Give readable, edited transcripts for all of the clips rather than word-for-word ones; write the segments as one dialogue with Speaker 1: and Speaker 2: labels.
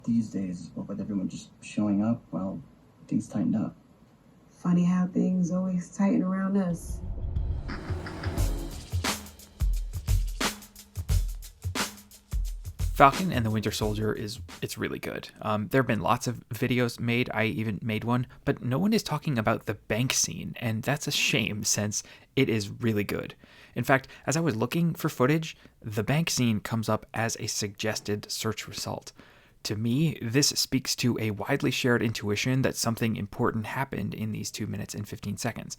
Speaker 1: These days, with everyone just showing up, well, things tightened up.
Speaker 2: Funny how things always tighten around us.
Speaker 3: Falcon and the Winter Soldier it's really good. There have been lots of videos made. I even made one, but no one is talking about the bank scene, and that's a shame since it is really good. In fact, as I was looking for footage, the bank scene comes up as a suggested search result. To me, this speaks to a widely shared intuition that something important happened in these 2 minutes and 15 seconds,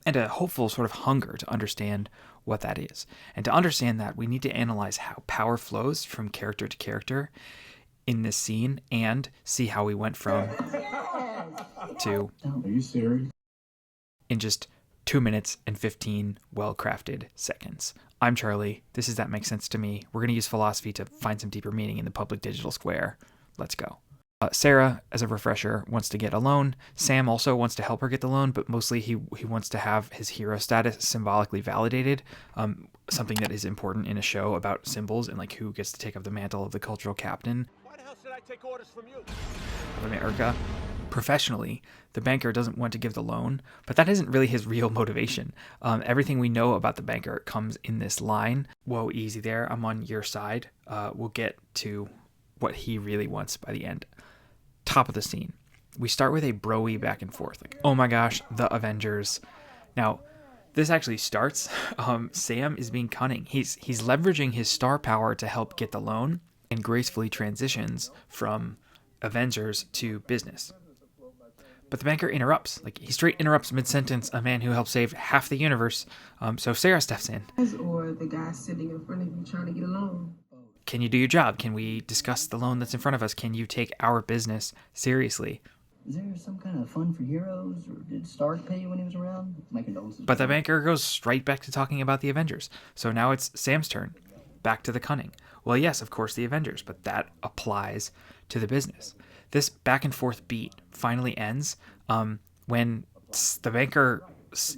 Speaker 3: and a hopeful sort of hunger to understand what that is. And to understand that, we need to analyze how power flows from character to character in this scene and see how we went from to
Speaker 1: Are you serious?
Speaker 3: in just 2 minutes and 15 well-crafted seconds. I'm Charlie. This is That Makes Sense to Me. We're going to use philosophy to find some deeper meaning in the public digital square. Let's go. Sarah, as a refresher, wants to get a loan. Sam also wants to help her get the loan, but mostly he wants to have his hero status symbolically validated, something that is important in a show about symbols and like who gets to take up the mantle of the cultural captain.
Speaker 4: Why the hell should I take orders from you?
Speaker 3: Of America. Professionally, the banker doesn't want to give the loan, but that isn't really his real motivation. Everything we know about the banker comes in this line. Whoa, easy there. I'm on your side. We'll get to what he really wants by the end. Top of the scene. We start with a bro-y back and forth. Like, oh my gosh, the Avengers. Now, this actually starts. Sam is being cunning. He's leveraging his star power to help get the loan and gracefully transitions from Avengers to business. But the banker interrupts. Like, he straight interrupts mid-sentence a man who helped save half the universe. So Sarah steps in.
Speaker 2: Or the guy sitting in front of you trying to get a loan.
Speaker 3: Can you do your job? Can we discuss the loan that's in front of us? Can you take our business seriously?
Speaker 1: Is there some kind of fun for heroes, or did Stark pay you when he was around? My condolences.
Speaker 3: But the banker goes straight back to talking about the Avengers. So now it's Sam's turn. Back to the cunning. Well, yes, of course, the Avengers, but that applies to the business. This back and forth beat finally ends when the banker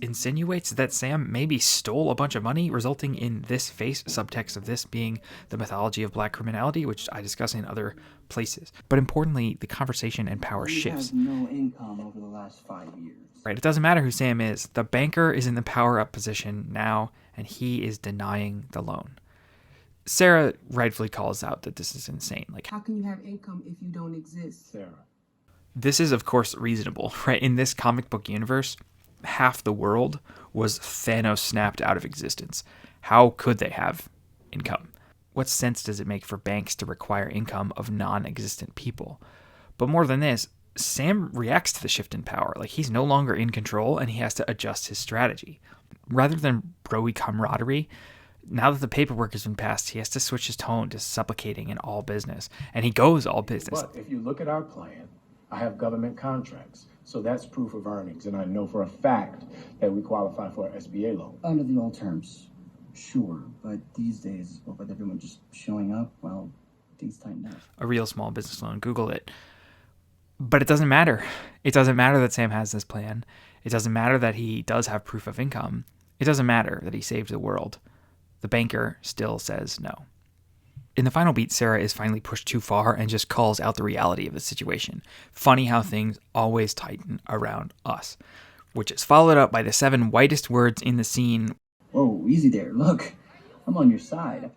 Speaker 3: insinuates that Sam maybe stole a bunch of money, resulting in this face subtext of this being the mythology of black criminality, which I discuss in other places. But importantly, the conversation and power shifts.
Speaker 1: You have no income over the last 5 years.
Speaker 3: Right, it doesn't matter who Sam is. The banker is in the power-up position now, and he is denying the loan. Sarah rightfully calls out that this is insane. Like,
Speaker 2: How can you have income if you don't exist?
Speaker 1: Sarah.
Speaker 3: this is, of course, reasonable, right? In this comic book universe, half the world was Thanos snapped out of existence. How could they have income? What sense does it make for banks to require income of non-existent people? But more than this, Sam reacts to the shift in power. Like, he's no longer in control and he has to adjust his strategy. Rather than bro-y camaraderie, now that the paperwork has been passed, he has to switch his tone to supplicating in all business. And he goes all business.
Speaker 5: But if you look at our plan, I have government contracts. So that's proof of earnings. And I know for a fact that we qualify for an SBA loan.
Speaker 1: Under the old terms, sure. But these days, with everyone just showing up, well, things tightened up.
Speaker 3: A real small business loan. Google it. But it doesn't matter. It doesn't matter that Sam has this plan. It doesn't matter that he does have proof of income. It doesn't matter that he saved the world. The banker still says no. In the final beat, Sarah is finally pushed too far and just calls out the reality of the situation. Funny how things always tighten around us. Which is followed up by the 7 whitest words in the scene.
Speaker 1: Whoa, easy there. Look, I'm on your side.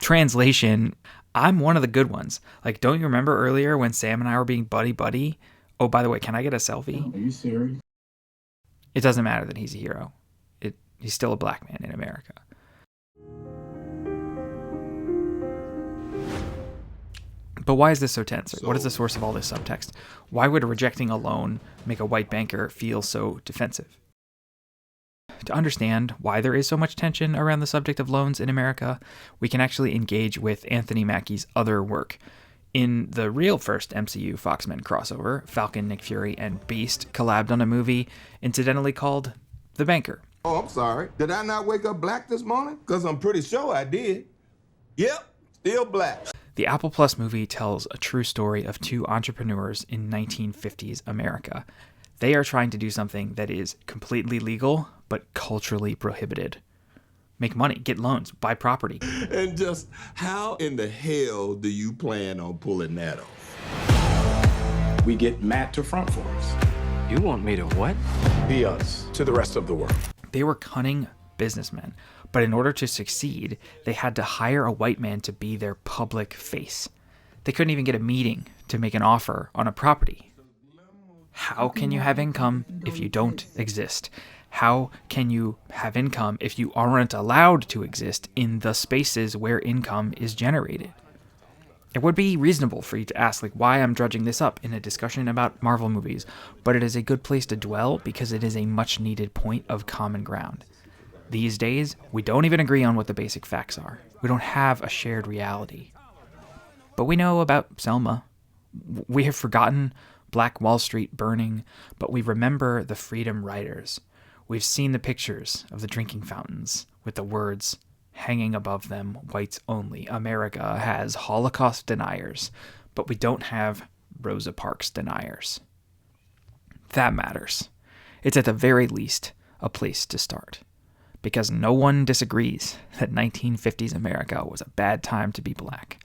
Speaker 3: Translation, I'm one of the good ones. Like, don't you remember earlier when Sam and I were being buddy-buddy? Oh, by the way, can I get a selfie?
Speaker 5: Are you serious?
Speaker 3: It doesn't matter that he's a hero. He's still a black man in America. But why is this so tense? What is the source of all this subtext? Why would rejecting a loan make a white banker feel so defensive? To understand why there is so much tension around the subject of loans in America, we can actually engage with Anthony Mackie's other work. In the real first MCU Fox-Men crossover, Falcon, Nick Fury, and Beast collabed on a movie incidentally called The Banker.
Speaker 6: Oh, I'm sorry. Did I not wake up black this morning? Because I'm pretty sure I did. Yep, still black.
Speaker 3: The Apple Plus movie tells a true story of 2 entrepreneurs in 1950s America. They are trying to do something that is completely legal, but culturally prohibited. make money, get loans, buy property.
Speaker 6: And just how in the hell do you plan on pulling that off?
Speaker 5: We get Matt to front for us.
Speaker 7: You want me to what?
Speaker 5: Be us to the rest of the world.
Speaker 3: They were cunning businessmen, but in order to succeed, they had to hire a white man to be their public face. They couldn't even get a meeting to make an offer on a property. How can you have income if you don't exist? How can you have income if you aren't allowed to exist in the spaces where income is generated? It would be reasonable for you to ask why I'm dredging this up in a discussion about Marvel movies, but it is a good place to dwell because it is a much needed point of common ground. These days, we don't even agree on what the basic facts are. We don't have a shared reality. But we know about Selma. We have forgotten Black Wall Street burning, but we remember the Freedom Riders. We've seen the pictures of the drinking fountains with the words hanging above them, whites only. America has Holocaust deniers, but we don't have Rosa Parks deniers. That matters. It's at the very least a place to start. Because no one disagrees that 1950s America was a bad time to be black.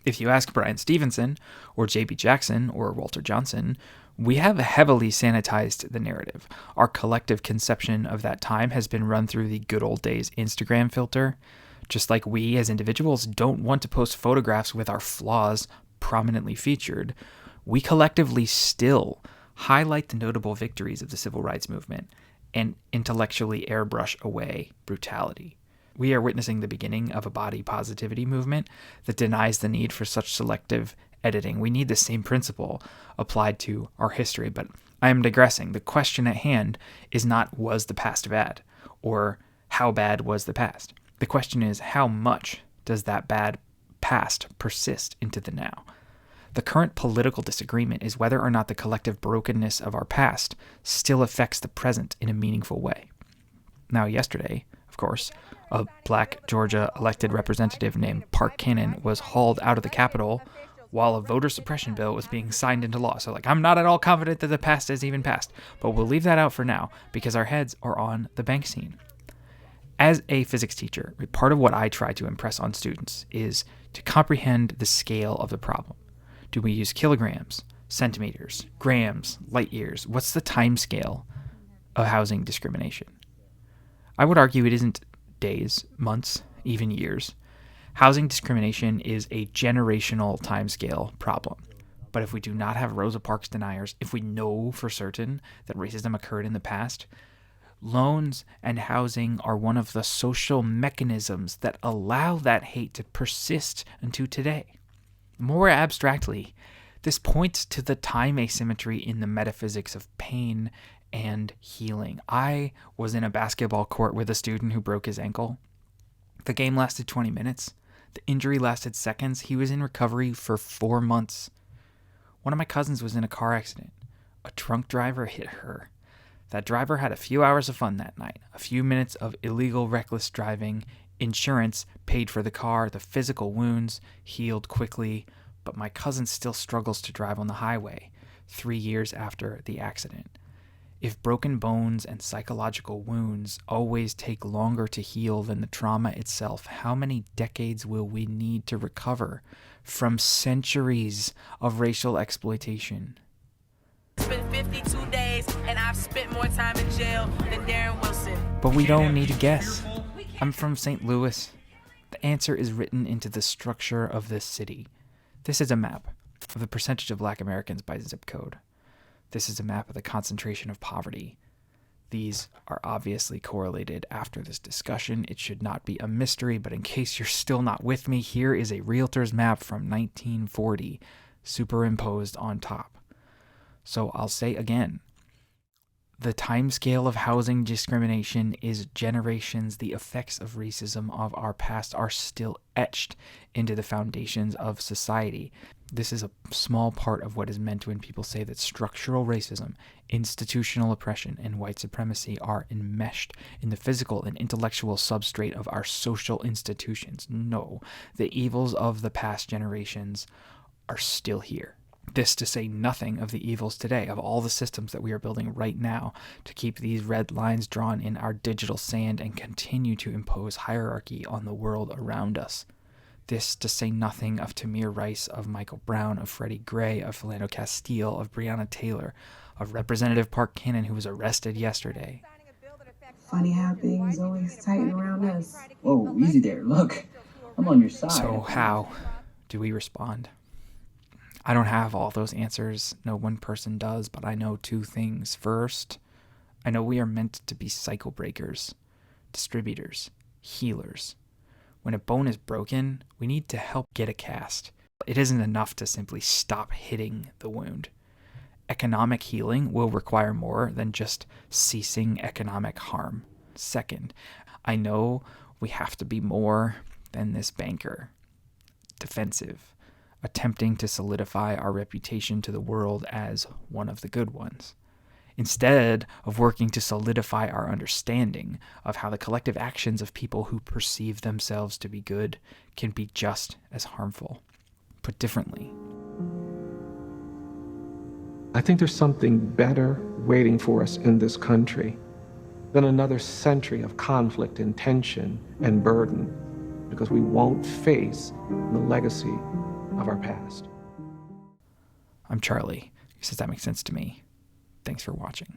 Speaker 3: If you ask Bryan Stevenson, or J.B. Jackson, or Walter Johnson, we have heavily sanitized the narrative. Our collective conception of that time has been run through the good old days Instagram filter. Just like we as individuals don't want to post photographs with our flaws prominently featured, we collectively still highlight the notable victories of the civil rights movement and intellectually airbrush away brutality. We are witnessing the beginning of a body positivity movement that denies the need for such selective editing. We need the same principle applied to our history, but I am digressing. The question at hand is not, was the past bad? Or how bad was the past? The question is, how much does that bad past persist into the now? The current political disagreement is whether or not the collective brokenness of our past still affects the present in a meaningful way. Now, yesterday, of course, a black Georgia elected representative named Park Cannon was hauled out of the Capitol while a voter suppression bill was being signed into law. So, I'm not at all confident that the past has even passed, but we'll leave that out for now because our heads are on the bank scene. As a physics teacher, part of what I try to impress on students is to comprehend the scale of the problem. Do we use kilograms, centimeters, grams, light years? What's the time scale of housing discrimination? I would argue it isn't days, months, even years. Housing discrimination is a generational timescale problem. But if we do not have Rosa Parks deniers, if we know for certain that racism occurred in the past, loans and housing are one of the social mechanisms that allow that hate to persist into today. More abstractly, this points to the time asymmetry in the metaphysics of pain and healing. I was in a basketball court with a student who broke his ankle. The game lasted 20 minutes. The injury lasted seconds. He was in recovery for 4 months. One of my cousins was in a car accident. A drunk driver hit her. That driver had a few hours of fun that night. A few minutes of illegal, reckless driving. Insurance paid for the car. The physical wounds healed quickly. But my cousin still struggles to drive on the highway 3 years after the accident. If broken bones and psychological wounds always take longer to heal than the trauma itself, how many decades will we need to recover from centuries of racial exploitation?
Speaker 8: It's been 52 days, and I've spent more time in jail than Darren Wilson.
Speaker 3: But we don't need to guess. I'm from St. Louis. The answer is written into the structure of this city. This is a map of the percentage of Black Americans by zip code. This is a map of the concentration of poverty. These are obviously correlated after this discussion. It should not be a mystery, but in case you're still not with me, here is a realtor's map from 1940 superimposed on top. So I'll say again, the timescale of housing discrimination is generations. The effects of racism of our past are still etched into the foundations of society. This is a small part of what is meant when people say that structural racism, institutional oppression, and white supremacy are enmeshed in the physical and intellectual substrate of our social institutions. No, the evils of the past generations are still here. This to say nothing of the evils today, of all the systems that we are building right now to keep these red lines drawn in our digital sand and continue to impose hierarchy on the world around us. This to say nothing of Tamir Rice, of Michael Brown, of Freddie Gray, of Philando Castile, of Breonna Taylor, of Representative Park Cannon, who was arrested yesterday.
Speaker 2: Funny how things always tighten around us.
Speaker 1: Whoa, easy there. Look, I'm on your side.
Speaker 3: So how do we respond? I don't have all those answers. No one person does, but I know two things. First, I know we are meant to be cycle breakers, distributors, healers. When a bone is broken, we need to help get a cast. It isn't enough to simply stop hitting the wound. Economic healing will require more than just ceasing economic harm. Second, I know we have to be more than this banker. Defensive, attempting to solidify our reputation to the world as one of the good ones, instead of working to solidify our understanding of how the collective actions of people who perceive themselves to be good can be just as harmful. Put differently,
Speaker 7: I think there's something better waiting for us in this country than another century of conflict and tension and burden, because we won't face the legacy of our past.
Speaker 3: I'm Charlie. He says that makes sense to me. Thanks for watching.